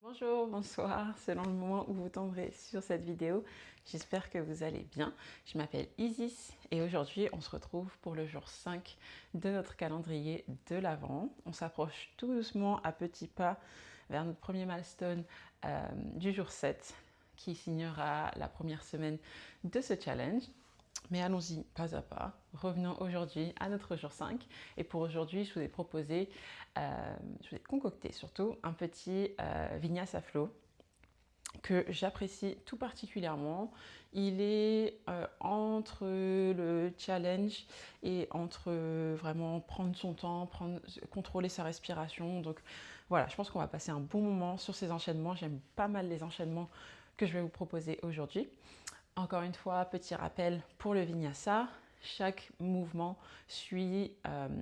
Bonjour, bonsoir, selon le moment où vous tomberez sur cette vidéo. J'espère que vous allez bien. Je m'appelle Isis et aujourd'hui on se retrouve pour le jour 5 de notre calendrier de l'Avent. On s'approche tout doucement à petits pas vers notre premier milestone du jour 7 qui signera la première semaine de ce challenge. Mais allons-y pas à pas. Revenons aujourd'hui à notre jour 5. Et pour aujourd'hui, je vous ai proposé, je vous ai concocté surtout un petit vinyasa flow que j'apprécie tout particulièrement. Il est entre le challenge et entre vraiment prendre son temps, contrôler sa respiration. Donc voilà, je pense qu'on va passer un bon moment sur ces enchaînements. J'aime pas mal les enchaînements que je vais vous proposer aujourd'hui. Encore une fois, petit rappel pour le vinyasa, chaque mouvement suit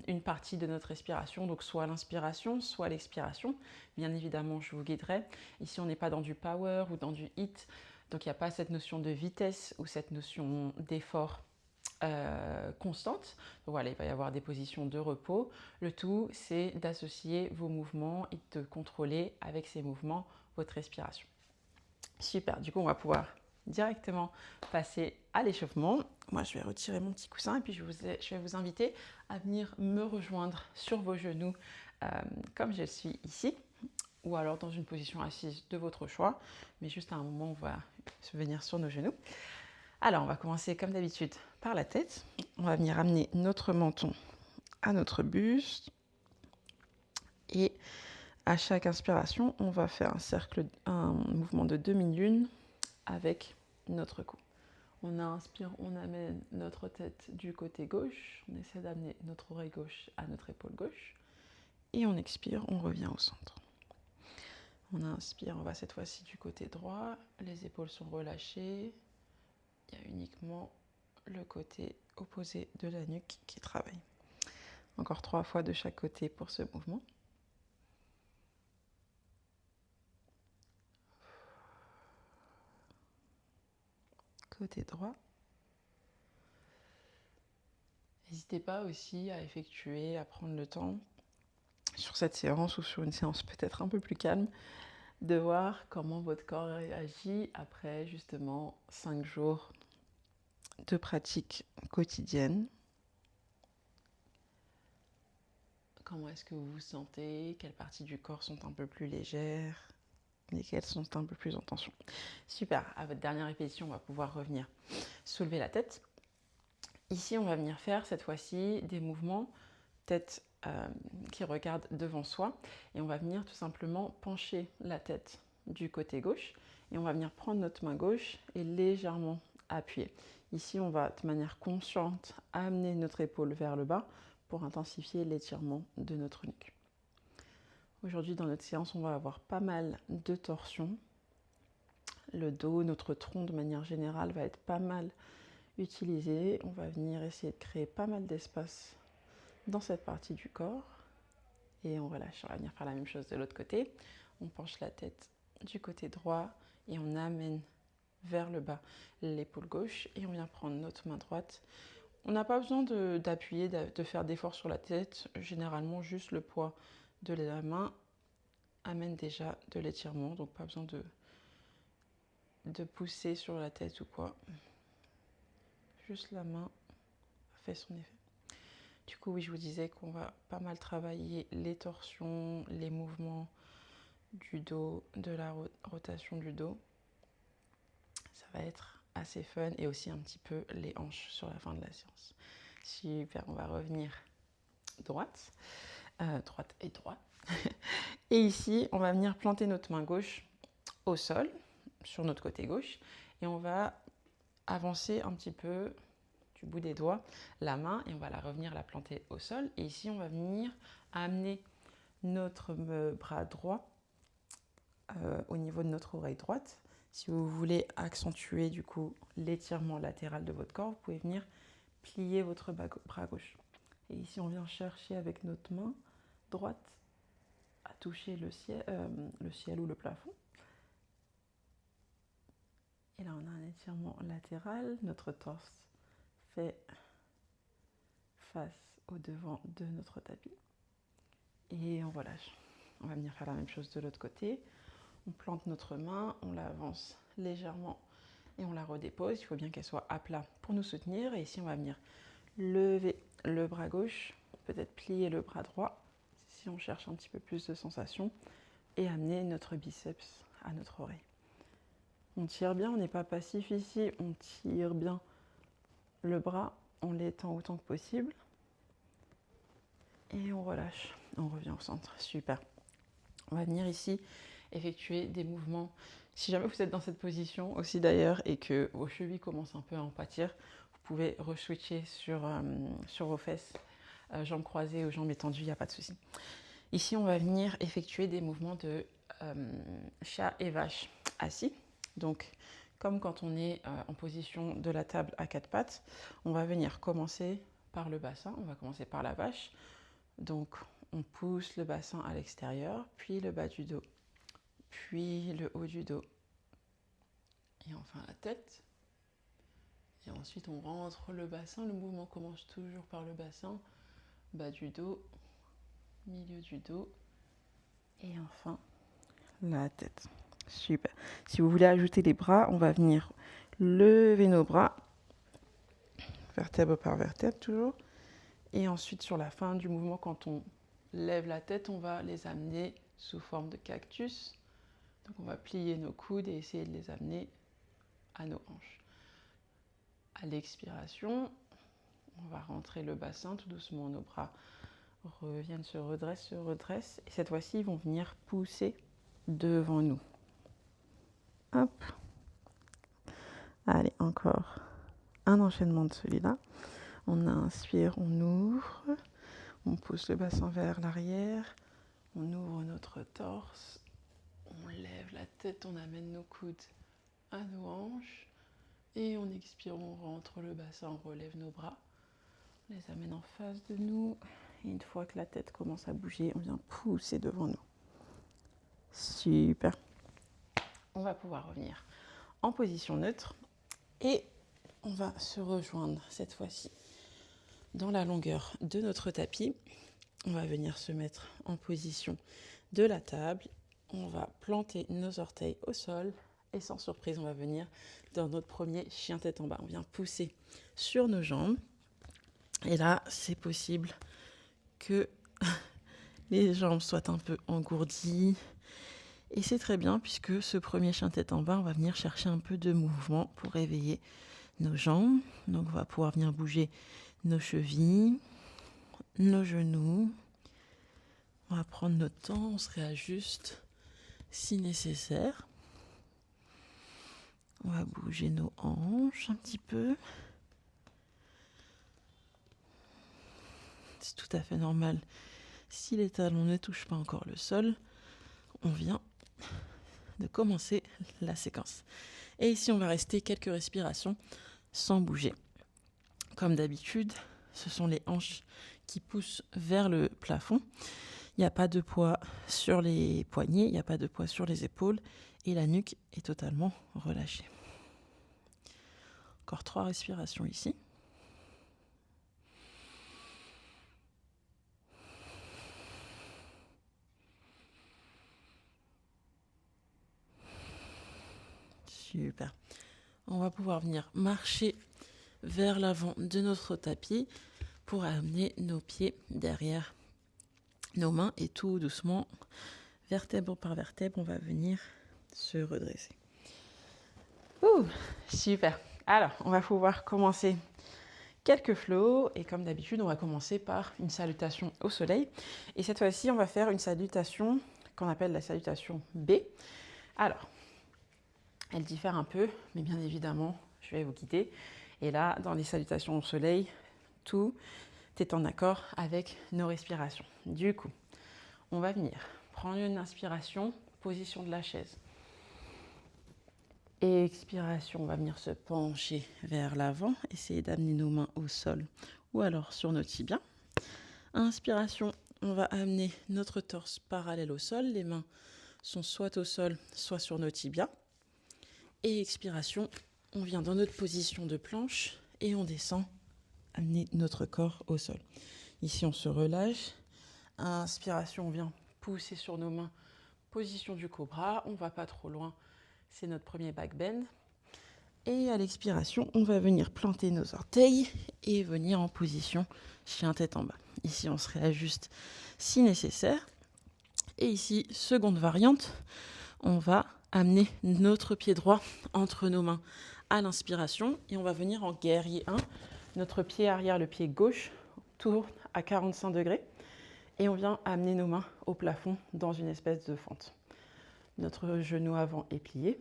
une partie de notre respiration, donc soit l'inspiration, soit l'expiration. Bien évidemment, je vous guiderai. Ici, on n'est pas dans du power ou dans du hit, donc il n'y a pas cette notion de vitesse ou cette notion d'effort constante. Donc voilà, il va y avoir des positions de repos. Le tout, c'est d'associer vos mouvements et de contrôler avec ces mouvements votre respiration. Super, du coup, on va pouvoir directement passer à l'échauffement. Moi, je vais retirer mon petit coussin et puis je vais vous inviter à venir me rejoindre sur vos genoux comme je suis ici, ou alors dans une position assise de votre choix. Mais juste à un moment, on va se venir sur nos genoux. Alors, on va commencer comme d'habitude par la tête. On va venir amener notre menton à notre buste. Et à chaque inspiration, on va faire un mouvement de demi-lune avec notre cou. On inspire, on amène notre tête du côté gauche, on essaie d'amener notre oreille gauche à notre épaule gauche, et on expire, on revient au centre. On inspire, on va cette fois-ci du côté droit, les épaules sont relâchées, il y a uniquement le côté opposé de la nuque qui travaille. Encore 3 fois de chaque côté pour ce mouvement. Côté droit. N'hésitez pas aussi à effectuer, à prendre le temps sur cette séance ou sur une séance peut-être un peu plus calme, de voir comment votre corps réagit après justement 5 jours de pratique quotidienne. Comment est-ce que vous vous sentez? Quelles parties du corps sont un peu plus légères? Lesquelles sont un peu plus en tension? Super, à votre dernière répétition, on va pouvoir revenir soulever la tête. Ici, on va venir faire cette fois-ci des mouvements tête qui regarde devant soi. Et on va venir tout simplement pencher la tête du côté gauche. Et on va venir prendre notre main gauche et légèrement appuyer. Ici, on va de manière consciente amener notre épaule vers le bas pour intensifier l'étirement de notre nuque. Aujourd'hui, dans notre séance, on va avoir pas mal de torsions. Le dos, notre tronc de manière générale va être pas mal utilisé. On va venir essayer de créer pas mal d'espace dans cette partie du corps. Et on relâche. On va venir faire la même chose de l'autre côté. On penche la tête du côté droit et on amène vers le bas l'épaule gauche et on vient prendre notre main droite. On n'a pas besoin d'appuyer, de faire d'efforts sur la tête. Généralement, juste le poids de la main amène déjà de l'étirement. Donc pas besoin de pousser sur la tête ou quoi. Juste la main fait son effet. Du coup, oui, je vous disais qu'on va pas mal travailler les torsions, les mouvements du dos, de la rotation du dos. Ça va être assez fun et aussi un petit peu les hanches sur la fin de la séance. Super, on va revenir droite et droite. Et ici, on va venir planter notre main gauche au sol, sur notre côté gauche, et on va avancer un petit peu du bout des doigts la main et on va revenir la planter au sol. Et ici, on va venir amener notre bras droit au niveau de notre oreille droite. Si vous voulez accentuer du coup l'étirement latéral de votre corps, vous pouvez venir plier votre bras gauche. Et ici, on vient chercher avec notre main droite à toucher le ciel ou le plafond. Et là, on a un étirement latéral. Notre torse fait face au devant de notre tapis. Et on relâche. On va venir faire la même chose de l'autre côté. On plante notre main, on l'avance légèrement et on la redépose. Il faut bien qu'elle soit à plat pour nous soutenir. Et ici, on va venir lever le bras gauche, peut-être plier le bras droit si on cherche un petit peu plus de sensation et amener notre biceps à notre oreille. On tire bien, on n'est pas passif ici, on tire bien le bras, on l'étend autant que possible et on relâche, on revient au centre. Super. On va venir ici effectuer des mouvements. Si jamais vous êtes dans cette position aussi d'ailleurs et que vos chevilles commencent un peu à en pâtir, vous pouvez re-switcher sur vos fesses, jambes croisées ou jambes étendues, il n'y a pas de souci. Ici, on va venir effectuer des mouvements de chat et vache assis. Donc, comme quand on est en position de la table à quatre pattes, on va venir commencer par le bassin, on va commencer par la vache. Donc, on pousse le bassin à l'extérieur, puis le bas du dos, puis le haut du dos, et enfin la tête. Et ensuite, on rentre le bassin. Le mouvement commence toujours par le bassin, bas du dos, milieu du dos, et enfin la tête. Super. Si vous voulez ajouter les bras, on va venir lever nos bras, vertèbre par vertèbre toujours. Et ensuite, sur la fin du mouvement, quand on lève la tête, on va les amener sous forme de cactus. Donc on va plier nos coudes et essayer de les amener à nos hanches. À l'expiration, on va rentrer le bassin tout doucement, nos bras reviennent, se redressent. Et cette fois-ci, ils vont venir pousser devant nous. Hop. Allez, encore un enchaînement de celui-là. On inspire, on ouvre, on pousse le bassin vers l'arrière, on ouvre notre torse, on lève la tête, on amène nos coudes à nos hanches et on expire, on rentre le bassin, on relève nos bras, on les amène en face de nous et une fois que la tête commence à bouger, on vient pousser devant nous. Super. On va pouvoir revenir en position neutre et on va se rejoindre cette fois-ci dans la longueur de notre tapis. On va venir se mettre en position de la table. On va planter nos orteils au sol et sans surprise, on va venir dans notre premier chien tête en bas. On vient pousser sur nos jambes. Et là, c'est possible que les jambes soient un peu engourdies. Et c'est très bien puisque ce premier chien tête en bas, on va venir chercher un peu de mouvement pour réveiller nos jambes. Donc on va pouvoir venir bouger nos chevilles, nos genoux. On va prendre notre temps, on se réajuste si nécessaire. On va bouger nos hanches un petit peu. C'est tout à fait normal. Si les talons ne touchent pas encore le sol, on vient de commencer la séquence. Et ici, on va rester quelques respirations sans bouger. Comme d'habitude, ce sont les hanches qui poussent vers le plafond. Il n'y a pas de poids sur les poignets, il n'y a pas de poids sur les épaules et la nuque est totalement relâchée. Encore 3 respirations ici. Super. On va pouvoir venir marcher vers l'avant de notre tapis pour amener nos pieds derrière nos mains et tout doucement, vertèbre par vertèbre, on va venir se redresser. Ouh, super. Alors, on va pouvoir commencer quelques flows et comme d'habitude, on va commencer par une salutation au soleil. Et cette fois-ci, on va faire une salutation qu'on appelle la salutation B. Alors, elle diffère un peu, mais bien évidemment, je vais vous guider. Et là, dans les salutations au soleil, tout est en accord avec nos respirations. Du coup, on va venir prendre une inspiration, position de la chaise. Et expiration, on va venir se pencher vers l'avant, essayer d'amener nos mains au sol ou alors sur nos tibias. Inspiration, on va amener notre torse parallèle au sol, les mains sont soit au sol, soit sur nos tibias. Et expiration, on vient dans notre position de planche et on descend, amener notre corps au sol. Ici, on se relâche. Inspiration, on vient pousser sur nos mains position du cobra, on ne va pas trop loin, c'est notre premier back bend. Et à l'expiration, on va venir planter nos orteils et venir en position chien tête en bas. Ici, on se réajuste si nécessaire. Et ici, seconde variante, on va amener notre pied droit entre nos mains à l'inspiration et on va venir en guerrier 1. Notre pied arrière, le pied gauche, tourne à 45 degrés et on vient amener nos mains au plafond dans une espèce de fente. Notre genou avant est plié.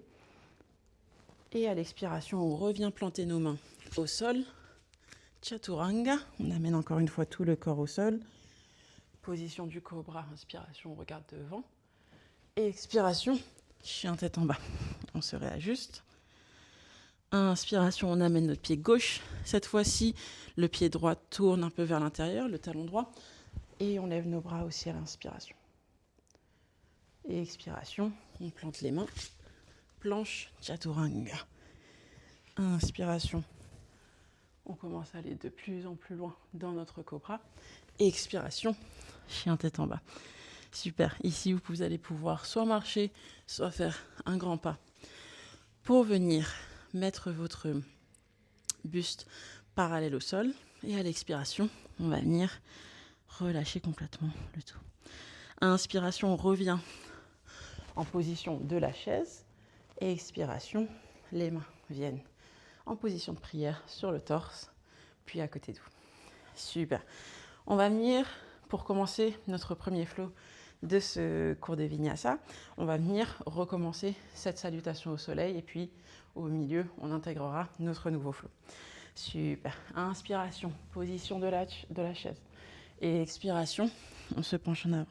Et à l'expiration, on revient planter nos mains au sol. Chaturanga, on amène encore une fois tout le corps au sol. Position du cobra, inspiration, on regarde devant. Et expiration, chien tête en bas. On se réajuste. Inspiration, on amène notre pied gauche. Cette fois-ci, le pied droit tourne un peu vers l'intérieur, le talon droit. Et on lève nos bras aussi à l'inspiration. Et expiration, on plante les mains. Planche Chaturanga. Inspiration. On commence à aller de plus en plus loin dans notre cobra. Et expiration, chien tête en bas. Super. Ici, vous allez pouvoir soit marcher, soit faire un grand pas. Pour venir mettre votre buste parallèle au sol. Et à l'expiration, on va venir relâcher complètement le tout. Inspiration, on revient en position de la chaise. Et expiration, les mains viennent en position de prière sur le torse, puis à côté de vous. Super. On va venir, pour commencer notre premier flow de ce cours de Vinyasa, on va venir recommencer cette salutation au soleil et puis au milieu, on intégrera notre nouveau flow. Super. Inspiration, position de la chaise. Et expiration, on se penche en avant.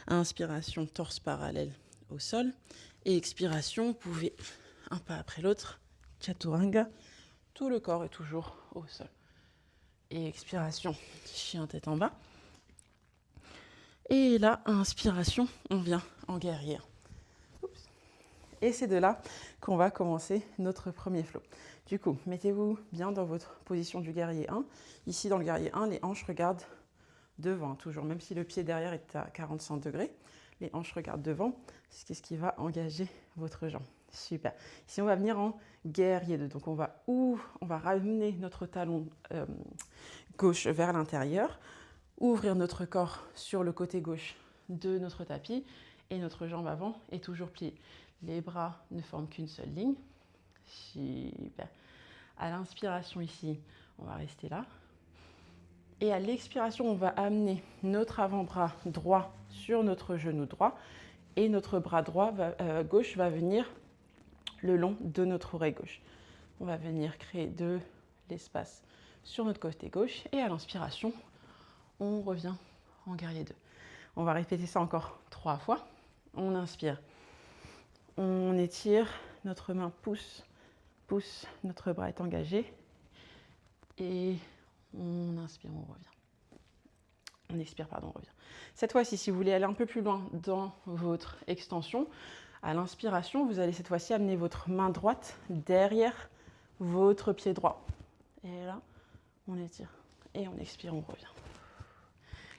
Inspiration, torse parallèle au sol. Et expiration, vous pouvez, un pas après l'autre, Chaturanga, tout le corps est toujours au sol. Et expiration, chien tête en bas. Et là, inspiration, on vient en guerrier. Oups. Et c'est de là qu'on va commencer notre premier flow. Du coup, mettez-vous bien dans votre position du guerrier 1. Ici, dans le guerrier 1, les hanches regardent devant, toujours, même si le pied derrière est à 45 degrés. Les hanches regardent devant, c'est ce qui va engager votre jambe. Super. Ici, on va venir en guerrier 2. Donc, on va ramener notre talon gauche vers l'intérieur, ouvrir notre corps sur le côté gauche de notre tapis et notre jambe avant est toujours pliée. Les bras ne forment qu'une seule ligne. Super. À l'inspiration ici, on va rester là. Et à l'expiration, on va amener notre avant-bras droit sur notre genou droit et notre bras droit gauche va venir le long de notre oreille gauche. On va venir créer de l'espace sur notre côté gauche et à l'inspiration, on revient en guerrier 2. On va répéter ça encore 3 fois. On inspire. On étire, notre main pousse, notre bras est engagé et on inspire, on revient. On expire, pardon, on revient. Cette fois-ci, si vous voulez aller un peu plus loin dans votre extension, à l'inspiration, vous allez cette fois-ci amener votre main droite derrière votre pied droit. Et là, on étire et on expire, on revient.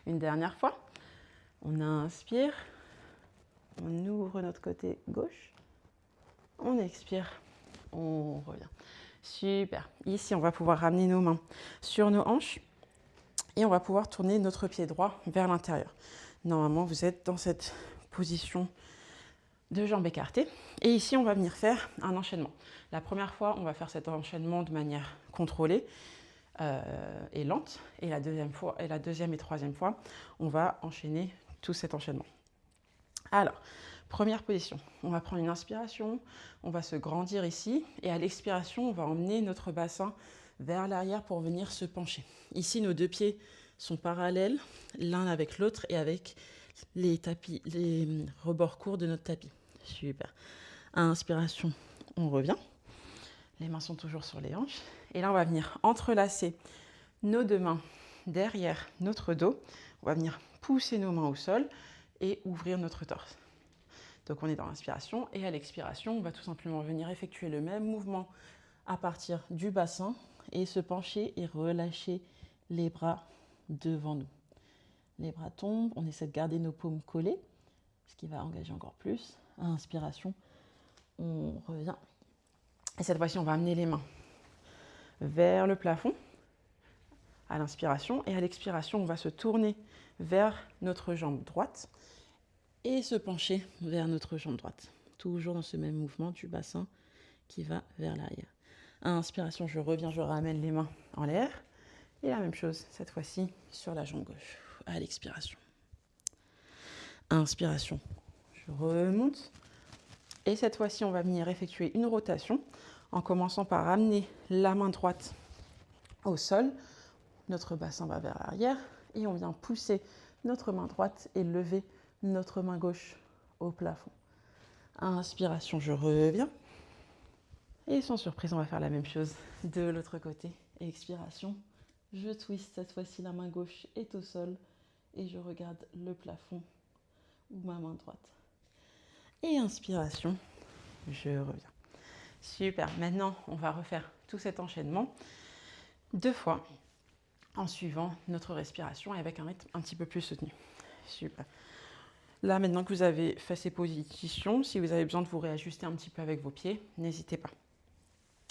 Une dernière fois, on inspire, on ouvre notre côté gauche, on expire, on revient. Super. Ici, on va pouvoir ramener nos mains sur nos hanches et on va pouvoir tourner notre pied droit vers l'intérieur. Normalement, vous êtes dans cette position de jambes écartées. Et ici, on va venir faire un enchaînement. La première fois, on va faire cet enchaînement de manière contrôlée et lente. Et la deuxième et troisième fois, on va enchaîner tout cet enchaînement. Alors, première position, on va prendre une inspiration, on va se grandir ici. Et à l'expiration, on va emmener notre bassin vers l'arrière pour venir se pencher. Ici, nos deux pieds sont parallèles, l'un avec l'autre et avec les rebords courts de notre tapis. Super. À inspiration, on revient. Les mains sont toujours sur les hanches. Et là, on va venir entrelacer nos deux mains derrière notre dos. On va venir pousser nos mains au sol et ouvrir notre torse. Donc, on est dans l'inspiration. Et à l'expiration, on va tout simplement venir effectuer le même mouvement à partir du bassin et se pencher et relâcher les bras devant nous. Les bras tombent. On essaie de garder nos paumes collées. ce qui va engager encore plus. Inspiration, on revient. Et cette fois-ci, on va amener les mains vers le plafond à l'inspiration. Et à l'expiration, on va se tourner vers notre jambe droite et se pencher vers notre jambe droite. Toujours dans ce même mouvement du bassin qui va vers l'arrière. Inspiration, je reviens, je ramène les mains en l'air. Et la même chose, cette fois-ci, sur la jambe gauche, à l'expiration. Inspiration, je remonte. Et cette fois-ci, on va venir effectuer une rotation en commençant par ramener la main droite au sol. Notre bassin va vers l'arrière et on vient pousser notre main droite et lever notre main gauche au plafond. Inspiration, je reviens. Et sans surprise, on va faire la même chose de l'autre côté. Expiration, je twist. Cette fois-ci, la main gauche est au sol et je regarde le plafond ou ma main droite. Et inspiration, je reviens. Super. Maintenant, on va refaire tout cet enchaînement 2 fois en suivant notre respiration et avec un rythme un petit peu plus soutenu. Super. Là, maintenant que vous avez fait ces positions, si vous avez besoin de vous réajuster un petit peu avec vos pieds, n'hésitez pas.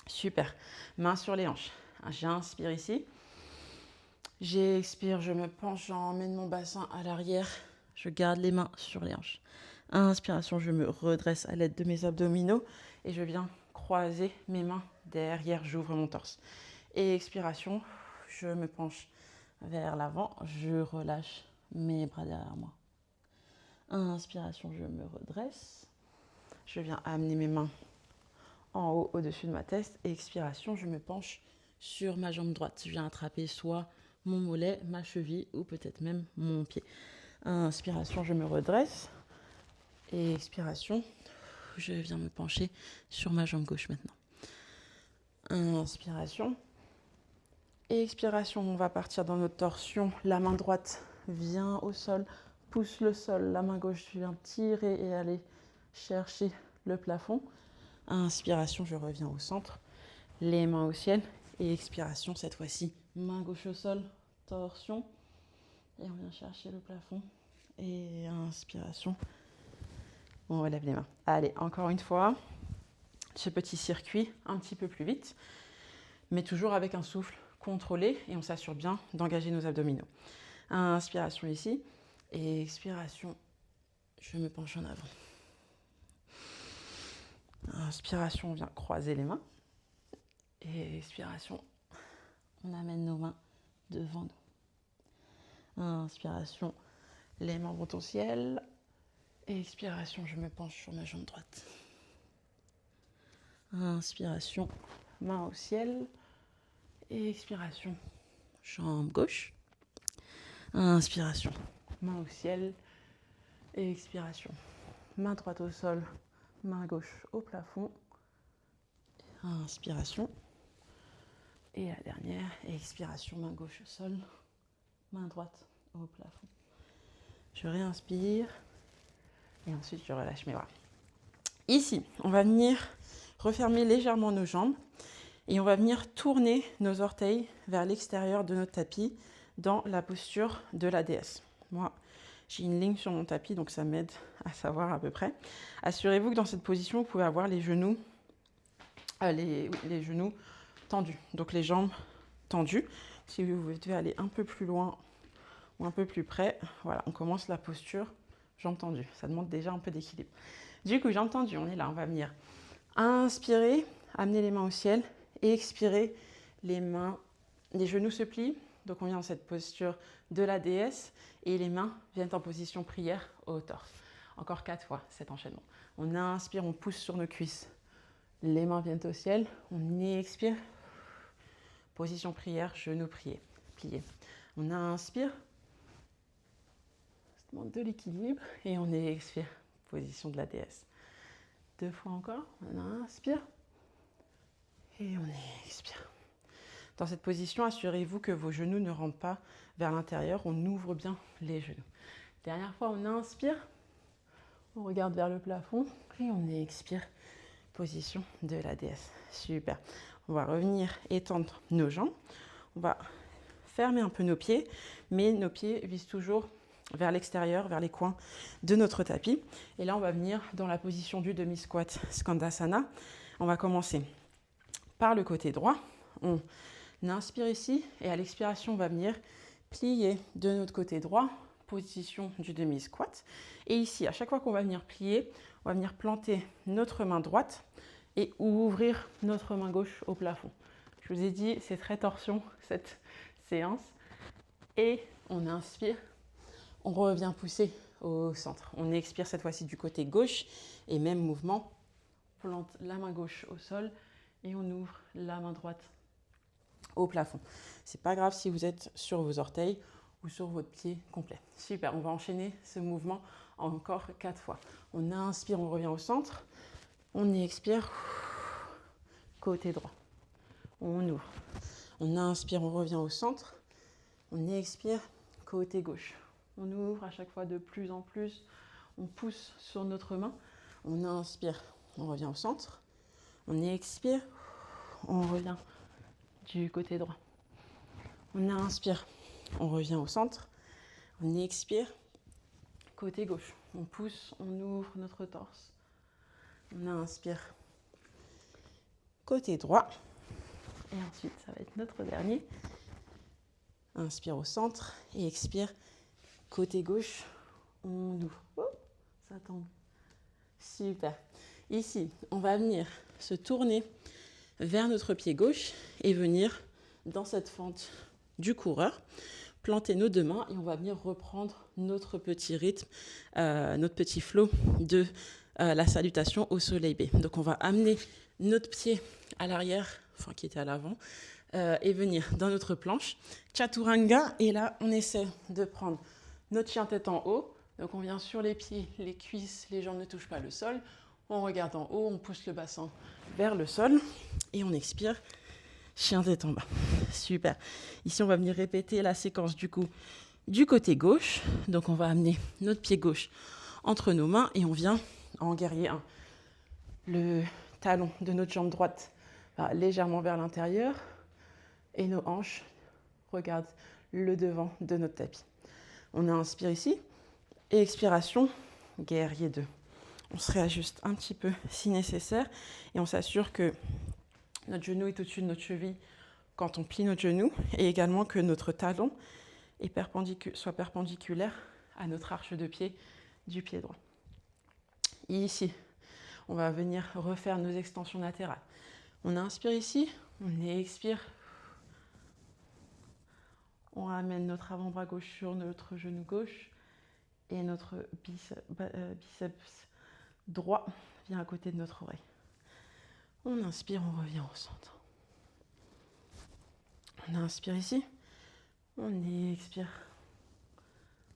Super. Main sur les hanches. J'inspire ici. J'expire, je me penche, j'emmène mon bassin à l'arrière. Je garde les mains sur les hanches. Inspiration, je me redresse à l'aide de mes abdominaux et je viens croiser mes mains derrière, j'ouvre mon torse. Et expiration, je me penche vers l'avant, je relâche mes bras derrière moi. Inspiration, je me redresse. Je viens amener mes mains en haut, au-dessus de ma tête. Et expiration, je me penche sur ma jambe droite. Je viens attraper soit mon mollet, ma cheville ou peut-être même mon pied. Inspiration, je me redresse. Et expiration, je viens me pencher sur ma jambe gauche maintenant. Inspiration. Et expiration, on va partir dans notre torsion. La main droite vient au sol, pousse le sol. La main gauche vient tirer et aller chercher le plafond. Inspiration, je reviens au centre. Les mains au ciel. Et expiration, cette fois-ci, main gauche au sol, torsion. Et on vient chercher le plafond. Et inspiration, on relève les mains. Allez, encore une fois, ce petit circuit un petit peu plus vite, mais toujours avec un souffle contrôlé et on s'assure bien d'engager nos abdominaux. Inspiration ici et expiration, je me penche en avant. Inspiration, on vient croiser les mains. Et expiration, on amène nos mains devant nous. Inspiration, les mains vont au ciel. Et expiration, je me penche sur ma jambe droite. Inspiration, main au ciel. Et expiration, jambe gauche. Inspiration, main au ciel. Et expiration, main droite au sol, main gauche au plafond. Inspiration. Et la dernière, expiration, main gauche au sol, main droite au plafond. Je réinspire et ensuite je relâche mes bras. Ici, on va venir refermer légèrement nos jambes et on va venir tourner nos orteils vers l'extérieur de notre tapis dans la posture de la déesse. Moi, j'ai une ligne sur mon tapis, donc ça m'aide à savoir à peu près. Assurez-vous que dans cette position, vous pouvez avoir les genoux, les genoux tendus, donc les jambes tendues. Si vous devez aller un peu plus loin ou un peu plus près, voilà, on commence la posture jambes tendues. Ça demande déjà un peu d'équilibre. Du coup, jambes tendues, on est là, on va venir inspirer, amener les mains au ciel et expirer, les genoux se plient. Donc on vient dans cette posture de la déesse et les mains viennent en position prière au torse. Encore 4 fois cet enchaînement. On inspire, on pousse sur nos cuisses. Les mains viennent au ciel. On expire. Position prière, genoux pliés. On inspire. Ça demande de l'équilibre. Et on expire. Position de la déesse. 2 fois encore. On inspire. Et on expire. Dans cette position, assurez-vous que vos genoux ne rentrent pas vers l'intérieur. On ouvre bien les genoux. Dernière fois, on inspire. On regarde vers le plafond. Et on expire. Position de la déesse. Super. On va revenir étendre nos jambes. On va fermer un peu nos pieds. Mais nos pieds visent toujours vers l'extérieur, vers les coins de notre tapis. Et là, on va venir dans la position du demi-squat Skandasana. On va commencer par le côté droit. On inspire ici et à l'expiration, on va venir plier de notre côté droit, position du demi-squat. Et ici, à chaque fois qu'on va venir plier, on va venir planter notre main droite et ouvrir notre main gauche au plafond. Je vous ai dit, c'est très torsion cette séance. Et on inspire, on revient pousser au centre. On expire cette fois-ci du côté gauche et même mouvement, on plante la main gauche au sol et on ouvre la main droite au plafond. C'est pas grave si vous êtes sur vos orteils ou sur votre pied complet. Super, on va enchaîner ce mouvement encore 4 fois. On inspire, on revient au centre. On expire, côté droit. On ouvre. On inspire, on revient au centre. On expire, côté gauche. On ouvre à chaque fois de plus en plus. On pousse sur notre main. On inspire, on revient au centre. On expire, on revient du côté droit. On inspire, on revient au centre. On expire, côté gauche. On pousse, on ouvre notre torse. On inspire, côté droit. Et ensuite, ça va être notre dernier. Inspire au centre et expire, côté gauche. On ouvre. Oh, ça tombe. Super. Ici, on va venir se tourner vers notre pied gauche et venir dans cette fente du coureur, planter nos deux mains et on va venir reprendre notre petit rythme, notre petit flow de la salutation au soleil B. Donc on va amener notre pied à l'arrière, enfin qui était à l'avant, et venir dans notre planche, Chaturanga, et là on essaie de prendre notre chien tête en haut. Donc on vient sur les pieds, les cuisses, les jambes ne touchent pas le sol. On regarde en haut, on pousse le bassin vers le sol et on expire, chien tête en bas. Super. Ici, on va venir répéter la séquence du coup du côté gauche. Donc on va amener notre pied gauche entre nos mains et on vient en guerrier 1. Le talon de notre jambe droite va légèrement vers l'intérieur et nos hanches regardent le devant de notre tapis. On inspire ici et expiration, guerrier 2. On se réajuste un petit peu si nécessaire et on s'assure que notre genou est au-dessus de notre cheville quand on plie notre genou et également que notre talon est soit perpendiculaire à notre arche de pied du pied droit. Et ici, on va venir refaire nos extensions latérales. On inspire ici, on expire. On ramène notre avant-bras gauche sur notre genou gauche et notre biceps droit vient à côté de notre oreille. On inspire, on revient au centre. On inspire ici, on expire.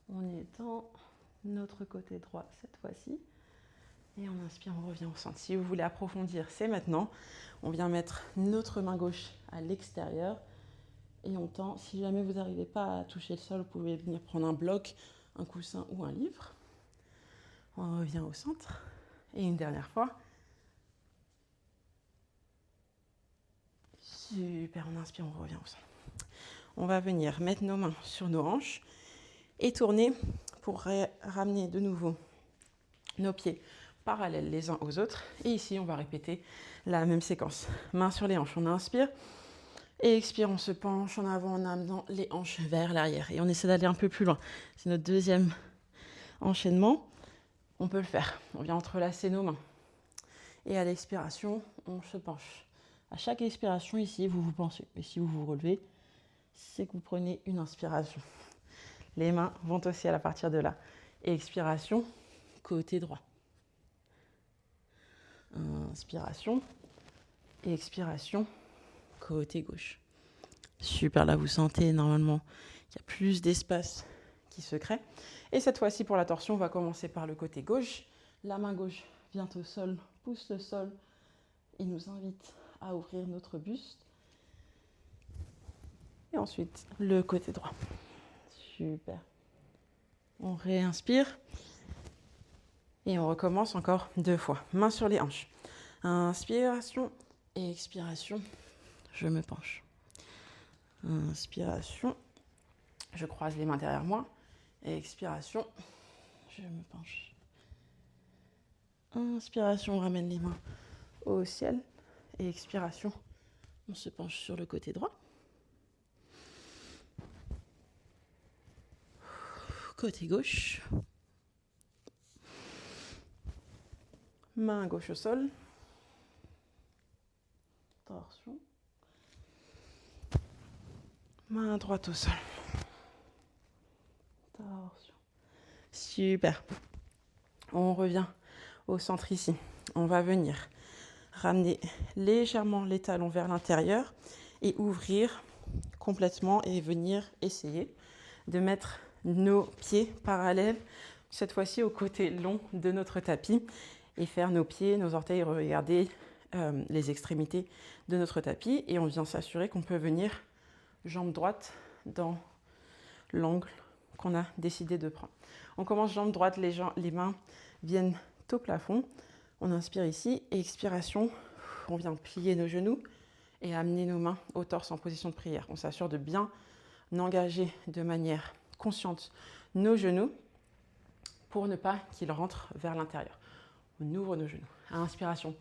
On est dans notre côté droit cette fois-ci. Et on inspire, on revient au centre. Si vous voulez approfondir, c'est maintenant. On vient mettre notre main gauche à l'extérieur et on tend. Si jamais vous n'arrivez pas à toucher le sol, vous pouvez venir prendre un bloc, un coussin ou un livre. On revient au centre. Et une dernière fois. Super, on inspire, on revient au centre. On va venir mettre nos mains sur nos hanches et tourner pour ramener de nouveau nos pieds parallèles les uns aux autres. Et ici, on va répéter la même séquence. Mains sur les hanches, on inspire. Et expire, on se penche en avant en amenant les hanches vers l'arrière. Et on essaie d'aller un peu plus loin. C'est notre deuxième enchaînement. On peut le faire. On vient entrelacer nos mains. Et à l'expiration, on se penche. À chaque expiration, ici, vous vous penchez. Et si vous vous relevez, c'est que vous prenez une inspiration. Les mains vont au ciel à partir de là. Et expiration, côté droit. Inspiration et expiration, côté gauche. Super, là vous sentez normalement qu'il y a plus d'espace qui se crée. Et cette fois-ci pour la torsion, on va commencer par le côté gauche. La main gauche vient au sol, pousse le sol et nous invite à ouvrir notre buste. Et ensuite le côté droit. Super. On réinspire. Et on recommence encore 2 fois. Main sur les hanches. Inspiration et expiration. Je me penche. Inspiration. Je croise les mains derrière moi. Et expiration, je me penche. Inspiration, on ramène les mains au ciel. Et expiration, on se penche sur le côté droit. Côté gauche. Main gauche au sol. Torsion. Main droite au sol. Torsion. Super. On revient au centre ici. On va venir ramener légèrement les talons vers l'intérieur et ouvrir complètement et venir essayer de mettre nos pieds parallèles, cette fois-ci au côté long de notre tapis et faire nos pieds, nos orteils, regarder les extrémités de notre tapis et on vient s'assurer qu'on peut venir jambe droite dans l'angle qu'on a décidé de prendre. On commence jambe droite, les mains viennent au plafond. On inspire ici et expiration, on vient plier nos genoux et amener nos mains au torse en position de prière. On s'assure de bien engager de manière consciente nos genoux pour ne pas qu'ils rentrent vers l'intérieur. On ouvre nos genoux. À inspiration,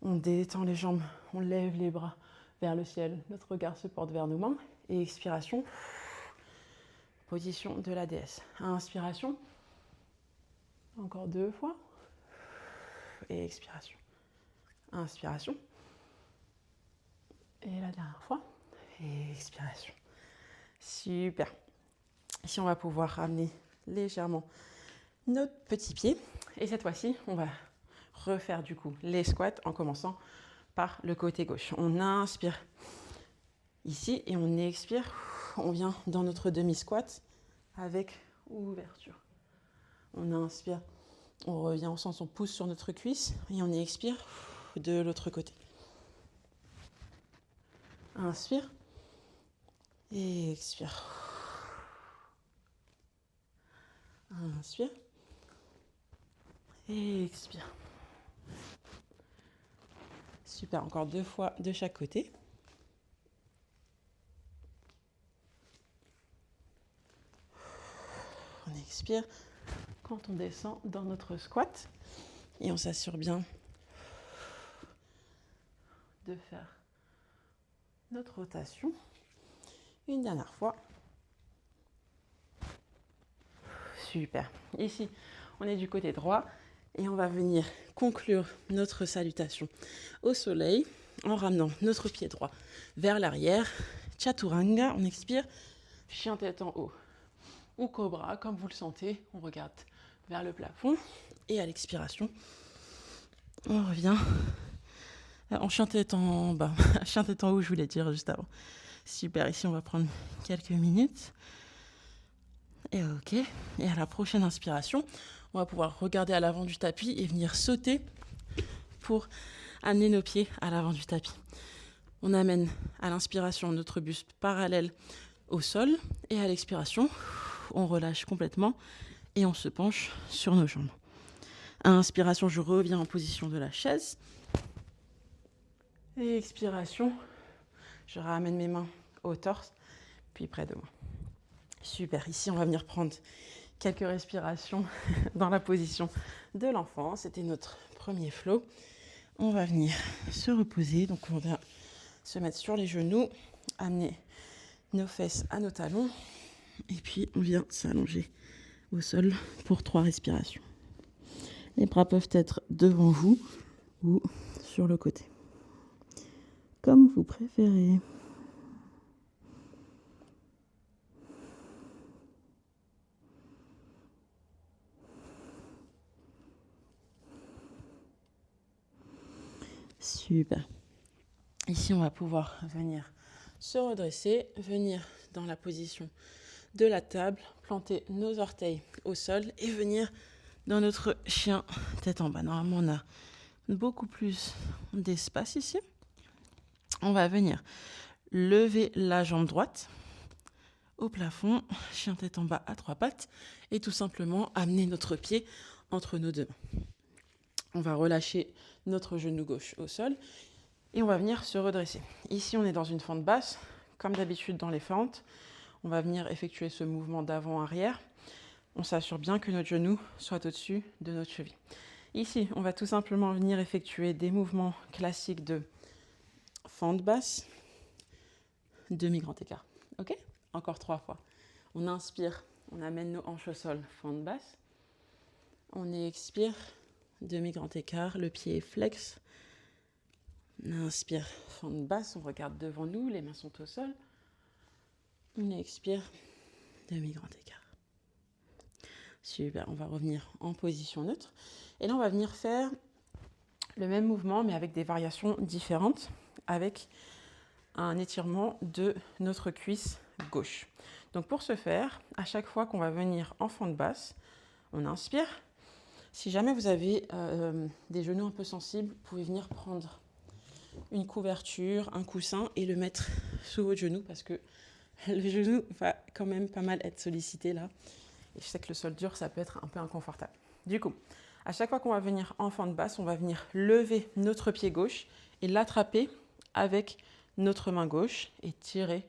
on détend les jambes, on lève les bras vers le ciel. Notre regard se porte vers nos mains. Et expiration, position de la déesse. À inspiration, encore 2 fois. Et expiration. Inspiration. Et la dernière fois. Et expiration. Super. Ici, on va pouvoir ramener légèrement notre petit pied. Et cette fois-ci, on va refaire du coup les squats en commençant par le côté gauche. On inspire ici et on expire. On vient dans notre demi-squat avec ouverture. On inspire, on revient au sens, on pousse sur notre cuisse et on expire de l'autre côté. Inspire et expire. Inspire et expire. Super, encore 2 fois de chaque côté. On expire quand on descend dans notre squat et on s'assure bien de faire notre rotation. Une dernière fois. Super. Ici, on est du côté droit et on va venir conclure notre salutation au soleil en ramenant notre pied droit vers l'arrière. Chaturanga, on expire. Chien tête en haut ou cobra, comme vous le sentez. On regarde vers le plafond et à l'expiration, on revient en chien tête en bas. Chien tête en haut, je voulais dire juste avant. Super, ici on va prendre quelques minutes. Et ok, et à la prochaine inspiration, on va pouvoir regarder à l'avant du tapis et venir sauter pour amener nos pieds à l'avant du tapis. On amène à l'inspiration notre buste parallèle au sol et à l'expiration, on relâche complètement et on se penche sur nos jambes. À inspiration, je reviens en position de la chaise. Et expiration, je ramène mes mains au torse, puis près de moi. Super, ici on va venir prendre quelques respirations dans la position de l'enfant. C'était notre premier flow. On va venir se reposer, donc on va se mettre sur les genoux, amener nos fesses à nos talons, et puis on vient s'allonger au sol pour 3 respirations. Les bras peuvent être devant vous ou sur le côté, comme vous préférez. Super. Ici, on va pouvoir venir se redresser, venir dans la position de la table, planter nos orteils au sol et venir dans notre chien tête en bas. Normalement, on a beaucoup plus d'espace ici. On va venir lever la jambe droite au plafond, chien tête en bas à 3 pattes et tout simplement amener notre pied entre nos 2 mains. On va relâcher notre genou gauche au sol et on va venir se redresser. Ici, on est dans une fente basse, comme d'habitude dans les fentes. On va venir effectuer ce mouvement d'avant-arrière. On s'assure bien que notre genou soit au-dessus de notre cheville. Ici, on va tout simplement venir effectuer des mouvements classiques de fente basse, demi-grand écart. Ok? Encore 3 fois. On inspire, on amène nos hanches au sol, fente basse. On expire, demi-grand écart, le pied est flex. On inspire, fente basse, on regarde devant nous, les mains sont au sol. On expire, demi-grand écart. Super, on va revenir en position neutre. Et là, on va venir faire le même mouvement, mais avec des variations différentes, avec un étirement de notre cuisse gauche. Donc pour ce faire, à chaque fois qu'on va venir en fente basse, on inspire. Si jamais vous avez des genoux un peu sensibles, vous pouvez venir prendre une couverture, un coussin et le mettre sous votre genou parce que le genou va quand même pas mal être sollicité là. Et je sais que le sol dur, ça peut être un peu inconfortable. Du coup, à chaque fois qu'on va venir en fente basse, on va venir lever notre pied gauche et l'attraper avec notre main gauche et tirer,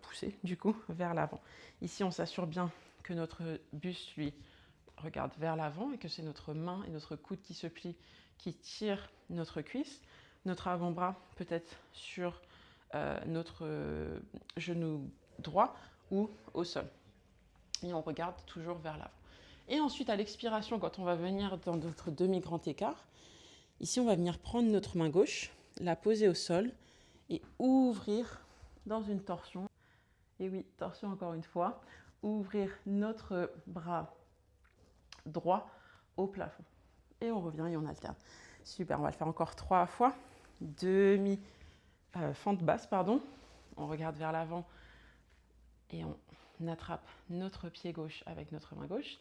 pousser du coup vers l'avant. Ici, on s'assure bien que notre buste, lui, regarde vers l'avant et que c'est notre main et notre coude qui se plient, qui tirent notre cuisse. Notre avant-bras peut être sur notre genou droit ou au sol. Et on regarde toujours vers l'avant. Et ensuite, à l'expiration, quand on va venir dans notre demi-grand écart, ici, on va venir prendre notre main gauche, la poser au sol et ouvrir dans une torsion. Et oui, torsion encore une fois. Ouvrir notre bras droit au plafond. Et on revient et on alterne. Super, on va le faire encore 3 fois. Fente basse, pardon. On regarde vers l'avant et on attrape notre pied gauche avec notre main gauche.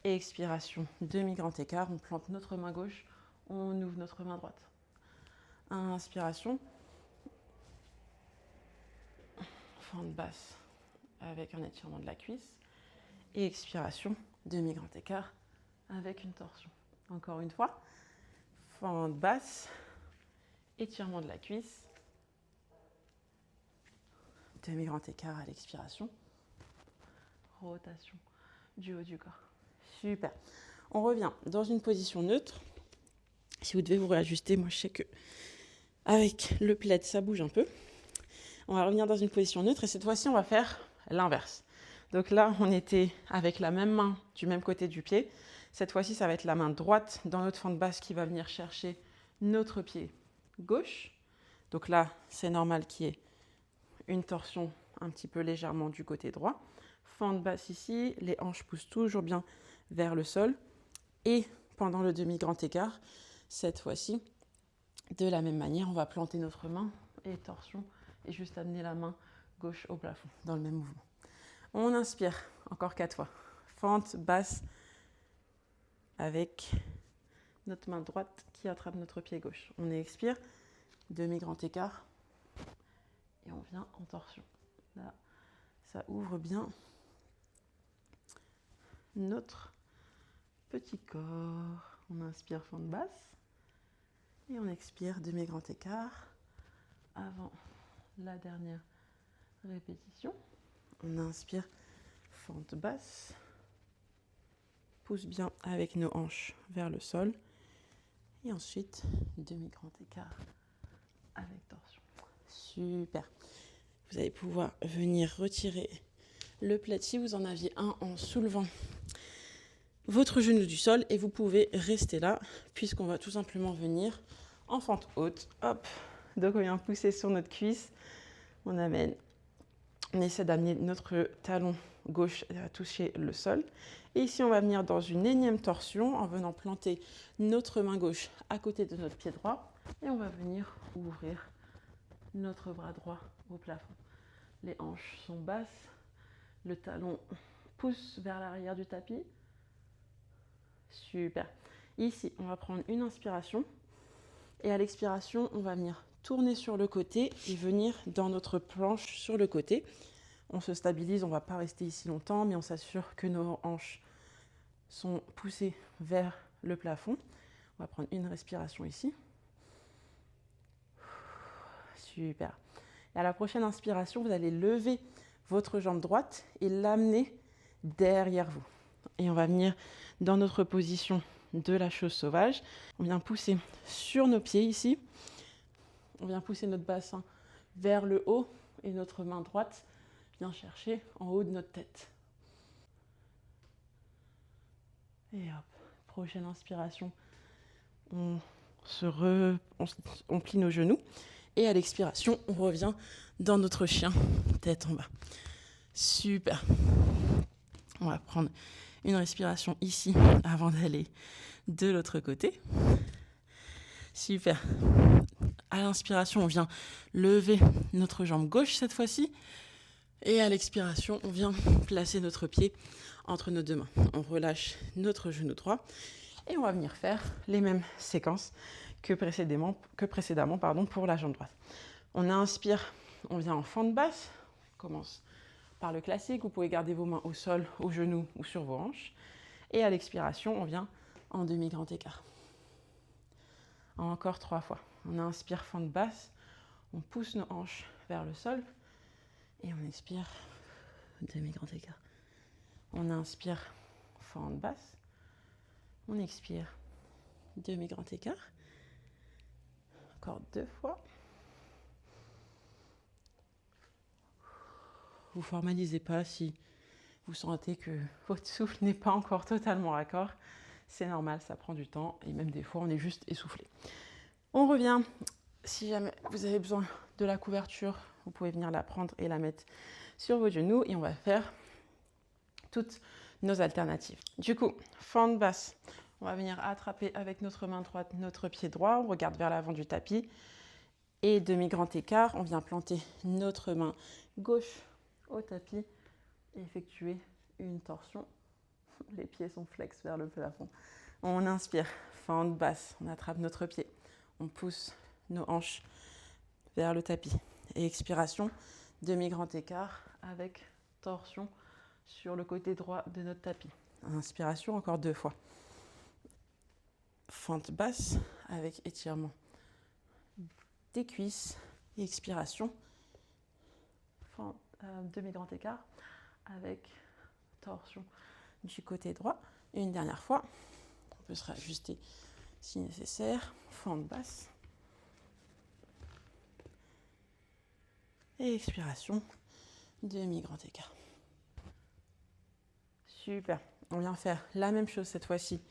Et expiration, demi-grand écart. On plante notre main gauche, on ouvre notre main droite. Inspiration. Fente basse avec un étirement de la cuisse. Et expiration, demi-grand écart avec une torsion. Encore une fois. Fente basse, étirement de la cuisse. Demi-grand écart à l'expiration. Rotation du haut du corps. Super. On revient dans une position neutre. Si vous devez vous réajuster, moi je sais que avec le plaid, ça bouge un peu. On va revenir dans une position neutre et cette fois-ci, on va faire l'inverse. Donc là, on était avec la même main du même côté du pied. Cette fois-ci, ça va être la main droite dans notre fente basse qui va venir chercher notre pied gauche. Donc là, c'est normal qu'il y ait une torsion un petit peu légèrement du côté droit. Fente basse ici, les hanches poussent toujours bien vers le sol. Et pendant le demi-grand écart, cette fois-ci, de la même manière, on va planter notre main et torsion et juste amener la main gauche au plafond dans le même mouvement. On inspire, encore 4 fois. Fente basse avec notre main droite qui attrape notre pied gauche. On expire, demi-grand écart et on vient en torsion. Là, ça ouvre bien notre petit corps. On inspire, fente basse et on expire, demi-grand écart avant la dernière répétition. On inspire, fente basse, pousse bien avec nos hanches vers le sol et ensuite demi-grand écart avec torsion. Super. Vous allez pouvoir venir retirer le plaid si vous en aviez un en soulevant votre genou du sol et vous pouvez rester là puisqu'on va tout simplement venir en fente haute. Hop. Donc on vient pousser sur notre cuisse. On amène. On essaie d'amener notre talon gauche à toucher le sol. Et ici, on va venir dans une énième torsion en venant planter notre main gauche à côté de notre pied droit. Et on va venir ouvrir notre bras droit au plafond. Les hanches sont basses. Le talon pousse vers l'arrière du tapis. Super. Ici, on va prendre une inspiration. Et à l'expiration, on va venir tourner sur le côté et venir dans notre planche sur le côté. On se stabilise, on ne va pas rester ici longtemps, mais on s'assure que nos hanches sont poussées vers le plafond. On va prendre une respiration ici. Super. Et à la prochaine inspiration, vous allez lever votre jambe droite et l'amener derrière vous. Et on va venir dans notre position de la chose sauvage. On vient pousser sur nos pieds ici. On vient pousser notre bassin vers le haut et notre main droite vient chercher en haut de notre tête. Et hop, prochaine inspiration, on plie nos genoux. Et à l'expiration, on revient dans notre chien, tête en bas. Super. On va prendre une respiration ici avant d'aller de l'autre côté. Super. À l'inspiration, on vient lever notre jambe gauche cette fois-ci. Et à l'expiration, on vient placer notre pied entre nos deux mains. On relâche notre genou droit et on va venir faire les mêmes séquences que précédemment pour la jambe droite. On inspire, on vient en fente basse. On commence par le classique. Vous pouvez garder vos mains au sol, aux genoux ou sur vos hanches. Et à l'expiration, on vient en demi-grand écart. Encore 3 fois. On inspire, fente basse. On pousse nos hanches vers le sol. Et on expire, demi-grand écart. On inspire, fente basse. On expire, demi-grand écart. Encore 2 fois. Vous formalisez pas si vous sentez que votre souffle n'est pas encore totalement raccord. C'est normal, ça prend du temps et même des fois on est juste essoufflé. On revient. Si jamais vous avez besoin de la couverture, vous pouvez venir la prendre et la mettre sur vos genoux et on va faire toutes nos alternatives. Du coup, fente basse, on va venir attraper avec notre main droite notre pied droit, on regarde vers l'avant du tapis et demi-grand écart, on vient planter notre main gauche au tapis et effectuer une torsion. Les pieds sont flex vers le plafond. On inspire, fente basse, on attrape notre pied, on pousse nos hanches vers le tapis. Et expiration, demi-grand écart avec torsion sur le côté droit de notre tapis. Inspiration, encore 2 fois. Fente basse avec étirement des cuisses. Et expiration, demi-grand écart avec torsion du côté droit. Et une dernière fois, on peut se réajuster si nécessaire. Fente basse. Et expiration, demi-grand écart. Super. On vient faire la même chose cette fois-ci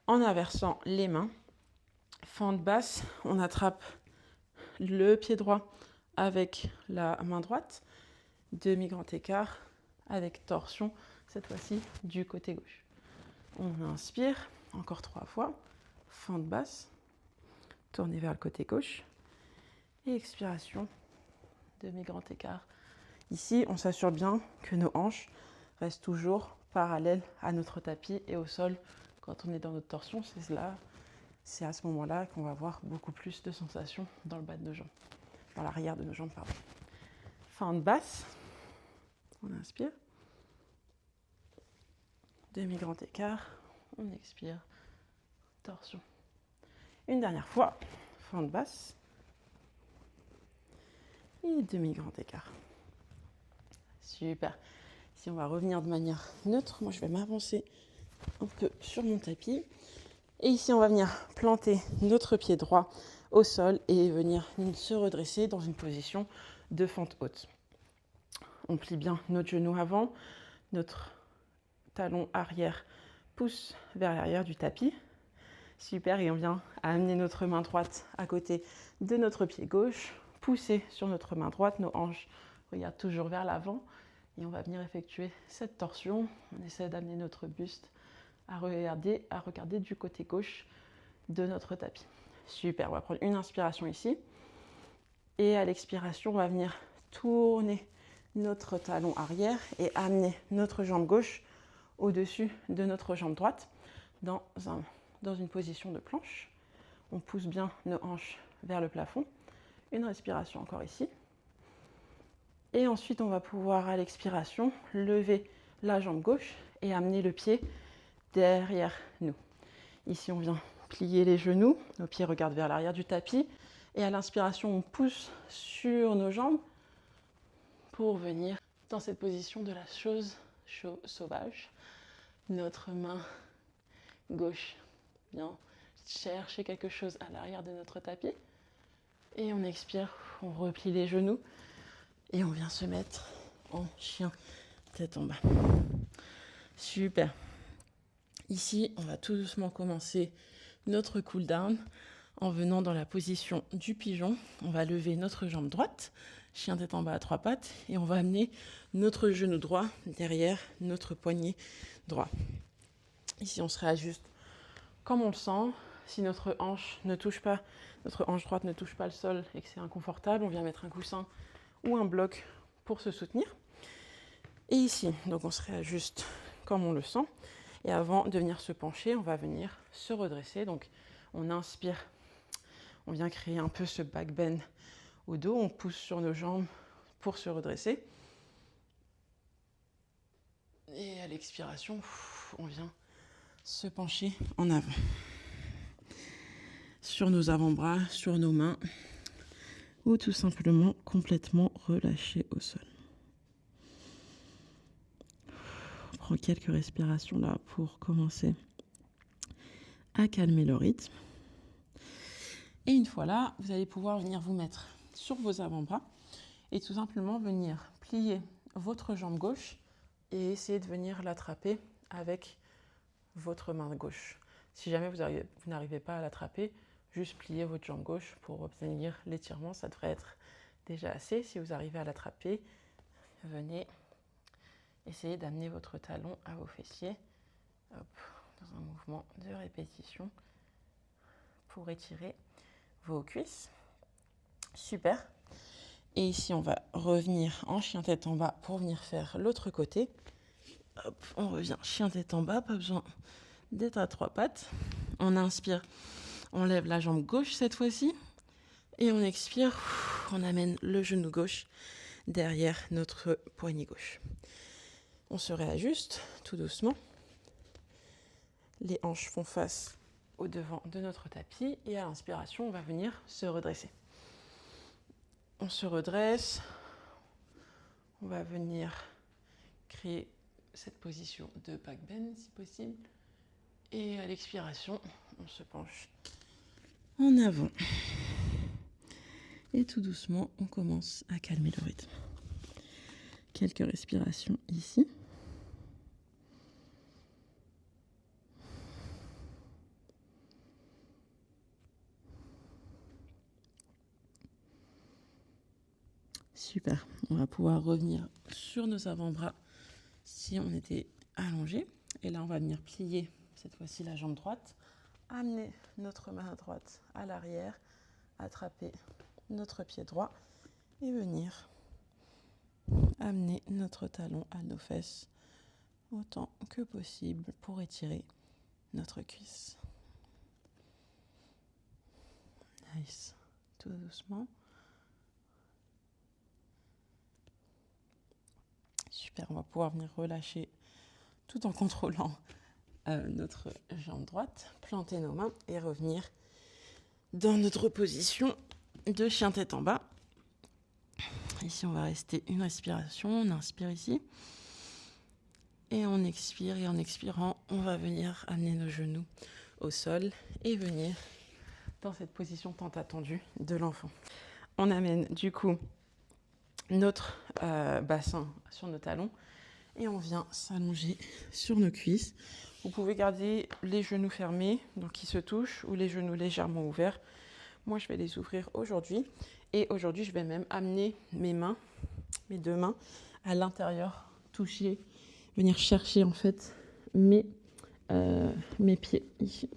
en inversant les mains. Fente basse, on attrape le pied droit avec la main droite. Demi-grand écart avec torsion, cette fois-ci du côté gauche. On inspire, encore 3 fois. Fente basse, tournez vers le côté gauche. Et expiration, demi-grand écart. Ici, on s'assure bien que nos hanches restent toujours parallèles à notre tapis et au sol. Quand on est dans notre torsion, c'est à ce moment-là qu'on va avoir beaucoup plus de sensations dans le bas de nos jambes, dans l'arrière de nos jambes, pardon. Fente basse, on inspire. Demi-grand écart, on expire, torsion. Une dernière fois, fente basse. Et demi-grand écart. Super. Ici, on va revenir de manière neutre. Moi, je vais m'avancer un peu sur mon tapis. Et ici, on va venir planter notre pied droit au sol et venir se redresser dans une position de fente haute. On plie bien notre genou avant. Notre talon arrière pousse vers l'arrière du tapis. Super. Et on vient amener notre main droite à côté de notre pied gauche. Pousser sur notre main droite, nos hanches regardent toujours vers l'avant et on va venir effectuer cette torsion. On essaie d'amener notre buste à regarder du côté gauche de notre tapis. Super, on va prendre une inspiration ici et à l'expiration, on va venir tourner notre talon arrière et amener notre jambe gauche au-dessus de notre jambe droite dans une position de planche. On pousse bien nos hanches vers le plafond. Une respiration encore ici. Et ensuite, on va pouvoir, à l'expiration, lever la jambe gauche et amener le pied derrière nous. Ici, on vient plier les genoux. Nos pieds regardent vers l'arrière du tapis. Et à l'inspiration, on pousse sur nos jambes pour venir dans cette position de la chose sauvage. notre main gauche vient chercher quelque chose à l'arrière de notre tapis. Et on expire, on replie les genoux et on vient se mettre en chien tête en bas. Super. Ici, on va tout doucement commencer notre cool down en venant dans la position du pigeon. On va lever notre jambe droite, chien tête en bas à 3 pattes, et on va amener notre genou droit derrière notre poignet droit. Ici, on se réajuste comme on le sent. Si notre hanche droite ne touche pas le sol et que c'est inconfortable, on vient mettre un coussin ou un bloc pour se soutenir. Et ici, donc on se réajuste comme on le sent. Et avant de venir se pencher, on va venir se redresser. Donc on inspire, on vient créer un peu ce back bend au dos. On pousse sur nos jambes pour se redresser. Et à l'expiration, on vient se pencher en avant. Sur nos avant-bras, sur nos mains, ou tout simplement complètement relâché au sol. On prend quelques respirations là pour commencer à calmer le rythme. Et une fois là, vous allez pouvoir venir vous mettre sur vos avant-bras et tout simplement venir plier votre jambe gauche et essayer de venir l'attraper avec votre main gauche. Si jamais vous n'arrivez pas à l'attraper, juste pliez votre jambe gauche pour obtenir l'étirement. Ça devrait être déjà assez. Si vous arrivez à l'attraper, venez essayer d'amener votre talon à vos fessiers. Hop, dans un mouvement de répétition pour étirer vos cuisses. Super. Et ici, on va revenir en chien tête en bas pour venir faire l'autre côté. Hop, on revient chien tête en bas, pas besoin d'être à 3 pattes. On inspire, on lève la jambe gauche cette fois-ci. Et on expire, on amène le genou gauche derrière notre poignet gauche. On se réajuste tout doucement. Les hanches font face au devant de notre tapis. Et à l'inspiration, on va venir se redresser. On se redresse. On va venir créer cette position de back bend si possible. Et à l'expiration, on se penche en avant. Et tout doucement, on commence à calmer le rythme. Quelques respirations ici. Super. On va pouvoir revenir sur nos avant-bras si on était allongé. Et là, on va venir plier cette fois-ci la jambe droite, amener notre main droite à l'arrière, attraper notre pied droit et venir amener notre talon à nos fesses autant que possible pour étirer notre cuisse. Nice. Tout doucement. Super, on va pouvoir venir relâcher tout en contrôlant notre jambe droite, planter nos mains et revenir dans notre position de chien tête en bas. Ici, on va rester une respiration. On inspire ici. Et on expire. Et en expirant, on va venir amener nos genoux au sol et venir dans cette position tant attendue de l'enfant. On amène du coup notre bassin sur nos talons et on vient s'allonger sur nos cuisses. Vous pouvez garder les genoux fermés, donc qui se touchent, ou les genoux légèrement ouverts. Moi, je vais les ouvrir aujourd'hui. Et aujourd'hui, je vais même amener mes deux mains, à l'intérieur, toucher, venir chercher en fait mes pieds ici.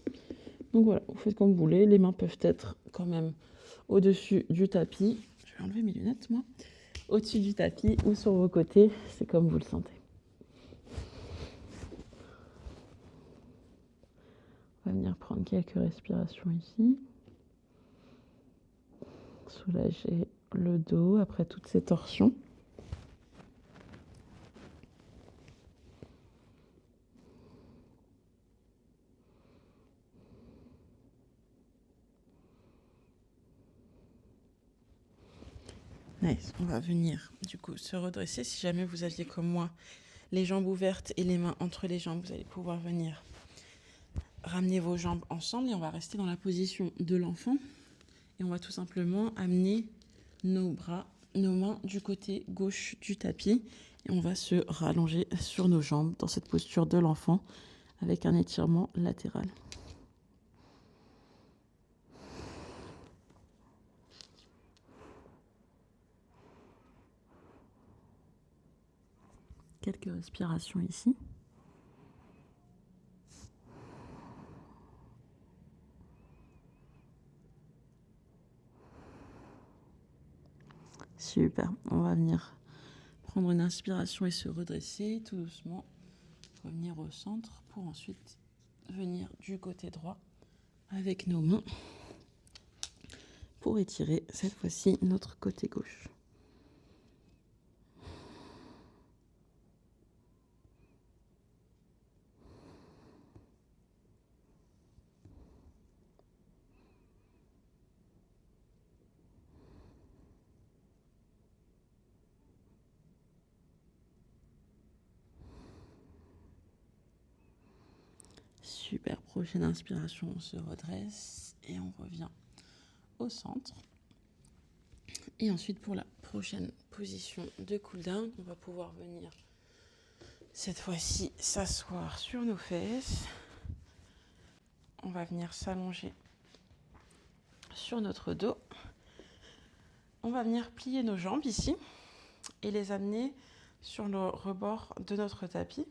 Donc voilà, vous faites comme vous voulez. Les mains peuvent être quand même au-dessus du tapis. Je vais enlever mes lunettes, moi. Au-dessus du tapis ou sur vos côtés, c'est comme vous le sentez. On va venir prendre quelques respirations ici. Soulager le dos après toutes ces torsions. Nice. On va venir du coup se redresser. Si jamais vous aviez comme moi les jambes ouvertes et les mains entre les jambes. Vous allez pouvoir venir ramener vos jambes ensemble et on va rester dans la position de l'enfant. Et on va tout simplement amener nos bras, nos mains du côté gauche du tapis. Et on va se rallonger sur nos jambes dans cette posture de l'enfant avec un étirement latéral. Quelques respirations ici. Super, on va venir prendre une inspiration et se redresser tout doucement, revenir au centre pour ensuite venir du côté droit avec nos mains pour étirer cette fois-ci notre côté gauche. Super, prochaine inspiration, on se redresse et on revient au centre. Et ensuite pour la prochaine position de cool down, on va pouvoir venir cette fois-ci s'asseoir sur nos fesses. On va venir s'allonger sur notre dos. On va venir plier nos jambes ici et les amener sur le rebord de notre tapis.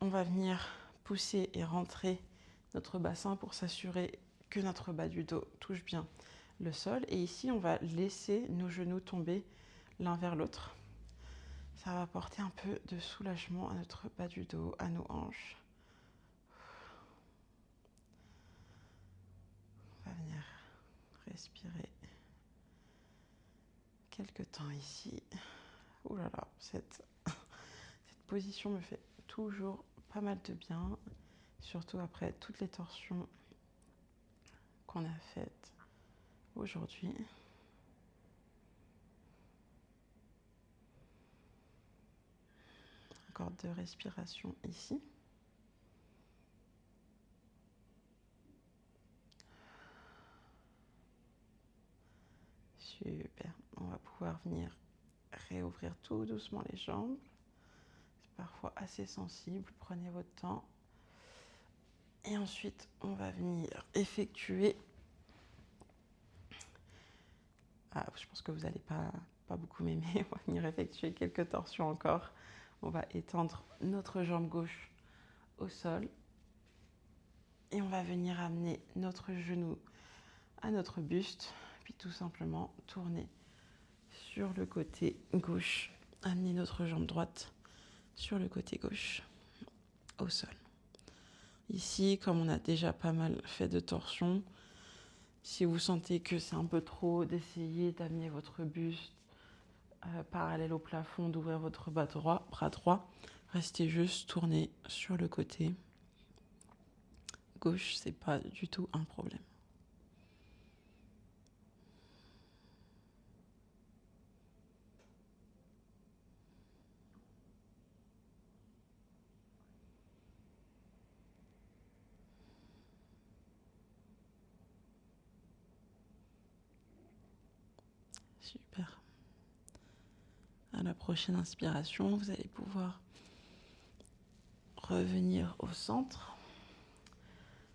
On va venir pousser et rentrer notre bassin pour s'assurer que notre bas du dos touche bien le sol. Et ici, on va laisser nos genoux tomber l'un vers l'autre. Ça va apporter un peu de soulagement à notre bas du dos, à nos hanches. On va venir respirer quelques temps ici. Ouh là là, cette position me fait toujours pas mal de bien, surtout après toutes les torsions qu'on a faites aujourd'hui. Encore 2 respirations ici. Super, on va pouvoir venir réouvrir tout doucement les jambes. C'est parfois assez sensible, prenez votre temps. Et ensuite, on va venir effectuer... je pense que vous n'allez pas beaucoup m'aimer. On va venir effectuer quelques torsions encore. On va étendre notre jambe gauche au sol. Et on va venir amener notre genou à notre buste. Puis tout simplement tourner sur le côté gauche. Amener notre jambe droite sur le côté gauche au sol. Ici, comme on a déjà pas mal fait de torsions, si vous sentez que c'est un peu trop, d'essayer d'amener votre buste parallèle au plafond, d'ouvrir votre bras droit, restez juste tourné sur le côté gauche, c'est pas du tout un problème. Super. À la prochaine inspiration, vous allez pouvoir revenir au centre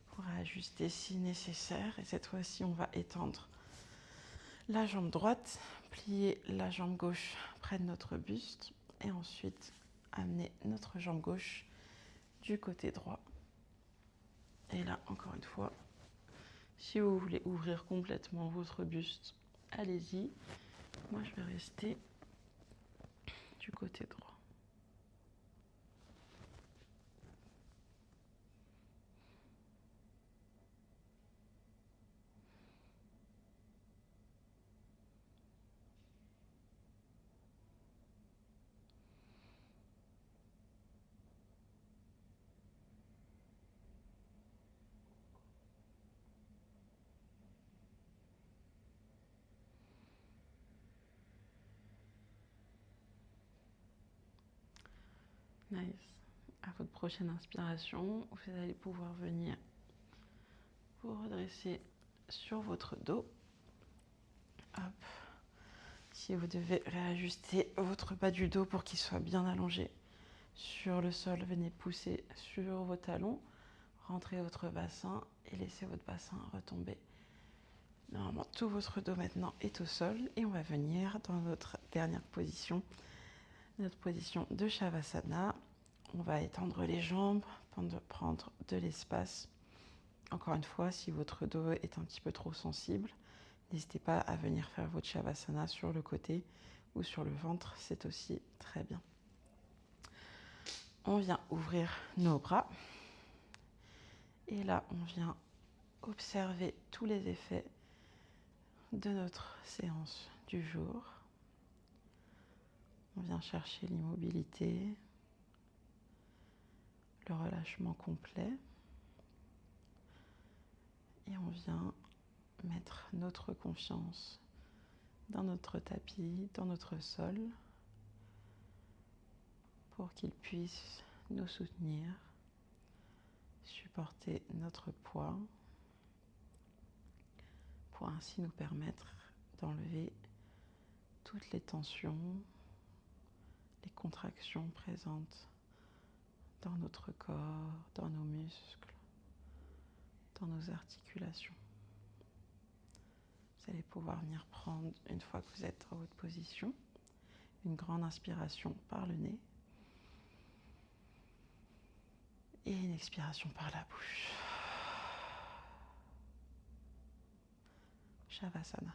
pour ajuster si nécessaire. Et cette fois-ci, on va étendre la jambe droite, plier la jambe gauche près de notre buste et ensuite amener notre jambe gauche du côté droit. Et là, encore une fois, si vous voulez ouvrir complètement votre buste, allez-y. Moi, je vais rester du côté droit. Nice. À votre prochaine inspiration, vous allez pouvoir venir vous redresser sur votre dos. Hop. Si vous devez réajuster votre bas du dos pour qu'il soit bien allongé sur le sol, venez pousser sur vos talons, rentrez votre bassin et laissez votre bassin retomber. Normalement, tout votre dos maintenant est au sol et on va venir dans notre dernière position, notre position de Shavasana. On va étendre les jambes, prendre de l'espace. Encore une fois, si votre dos est un petit peu trop sensible, n'hésitez pas à venir faire votre Shavasana sur le côté ou sur le ventre, c'est aussi très bien. On vient ouvrir nos bras et là on vient observer tous les effets de notre séance du jour. On vient chercher l'immobilité, le relâchement complet et on vient mettre notre confiance dans notre tapis, dans notre sol pour qu'il puisse nous soutenir, supporter notre poids pour ainsi nous permettre d'enlever toutes les tensions, les contractions présentes dans notre corps, dans nos muscles, dans nos articulations. Vous allez pouvoir venir prendre, une fois que vous êtes dans votre position, une grande inspiration par le nez et une expiration par la bouche. Shavasana.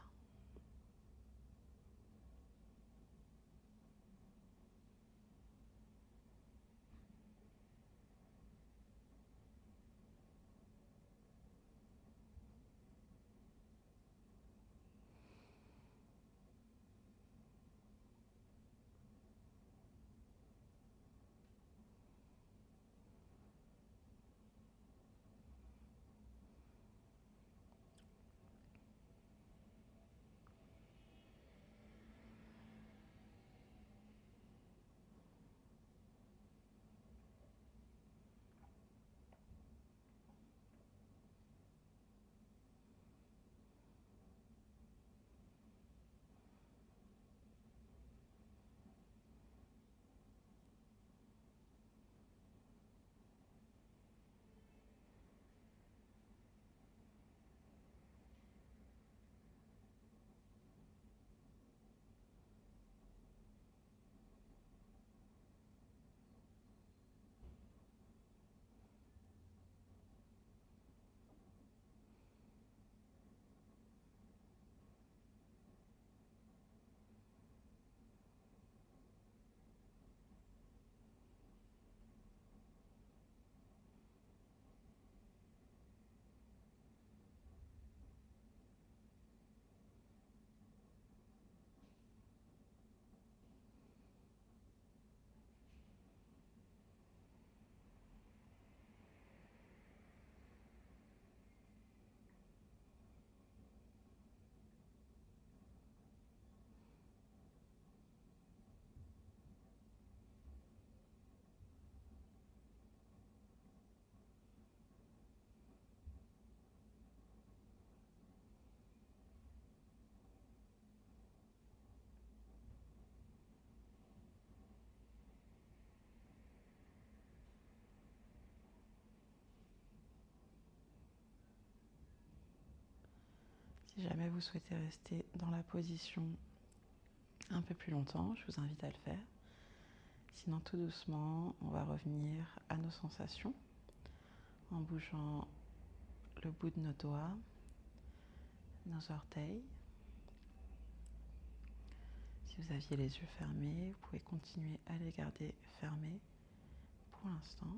Si jamais vous souhaitez rester dans la position un peu plus longtemps, je vous invite à le faire. Sinon, tout doucement, on va revenir à nos sensations en bougeant le bout de nos doigts, nos orteils. Si vous aviez les yeux fermés, vous pouvez continuer à les garder fermés pour l'instant.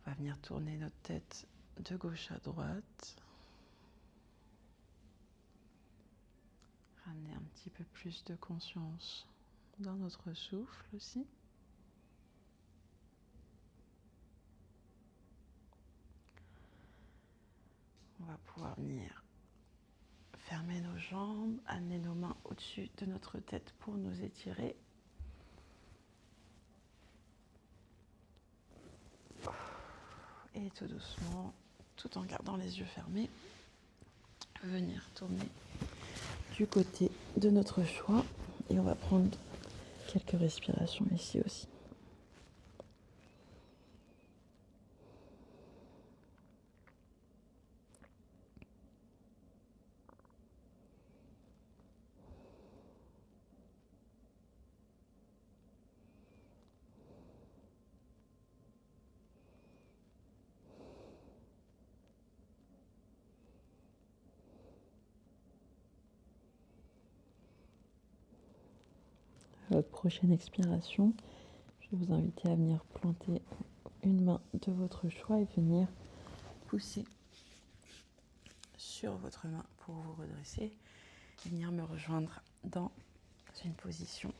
On va venir tourner notre tête de gauche à droite. Ramener un petit peu plus de conscience dans notre souffle aussi. On va pouvoir venir fermer nos jambes, amener nos mains au-dessus de notre tête pour nous étirer. Et tout doucement, tout en gardant les yeux fermés, venir tourner du côté de notre choix. Et on va prendre quelques respirations ici aussi. À votre prochaine expiration, je vais vous inviter à venir planter une main de votre choix et venir pousser sur votre main pour vous redresser. Venir me rejoindre dans une position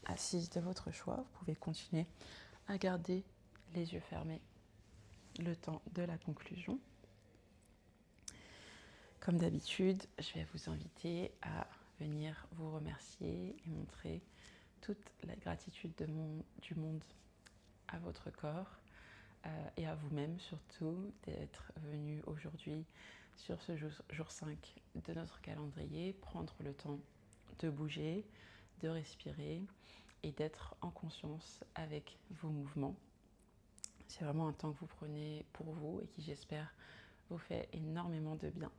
assise de votre choix. Vous pouvez continuer à garder les yeux fermés le temps de la conclusion. Comme d'habitude, je vais vous inviter à venir vous remercier et montrer toute la gratitude du monde à votre corps et à vous-même surtout d'être venu aujourd'hui sur ce jour 5 de notre calendrier, prendre le temps de bouger, de respirer et d'être en conscience avec vos mouvements. C'est vraiment un temps que vous prenez pour vous et qui, j'espère, vous fait énormément de bien.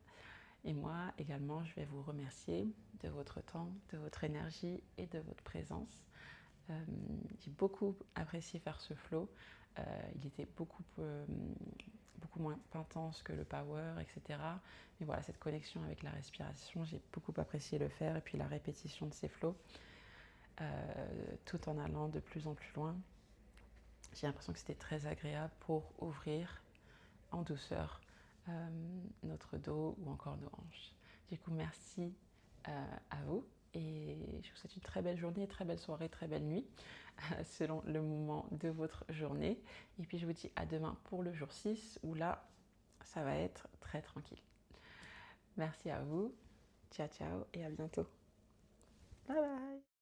Et moi également, je vais vous remercier de votre temps, de votre énergie et de votre présence. J'ai beaucoup apprécié faire ce flow. Il était beaucoup moins intense que le power, etc. Mais voilà, cette connexion avec la respiration, j'ai beaucoup apprécié le faire. Et puis la répétition de ces flows, tout en allant de plus en plus loin. J'ai l'impression que c'était très agréable pour ouvrir en douceur notre dos ou encore nos hanches. Du coup, merci à vous et je vous souhaite une très belle journée, très belle soirée, très belle nuit selon le moment de votre journée. Et puis je vous dis à demain pour le jour 6 où là, ça va être très tranquille. Merci à vous, ciao ciao et à bientôt. Bye bye.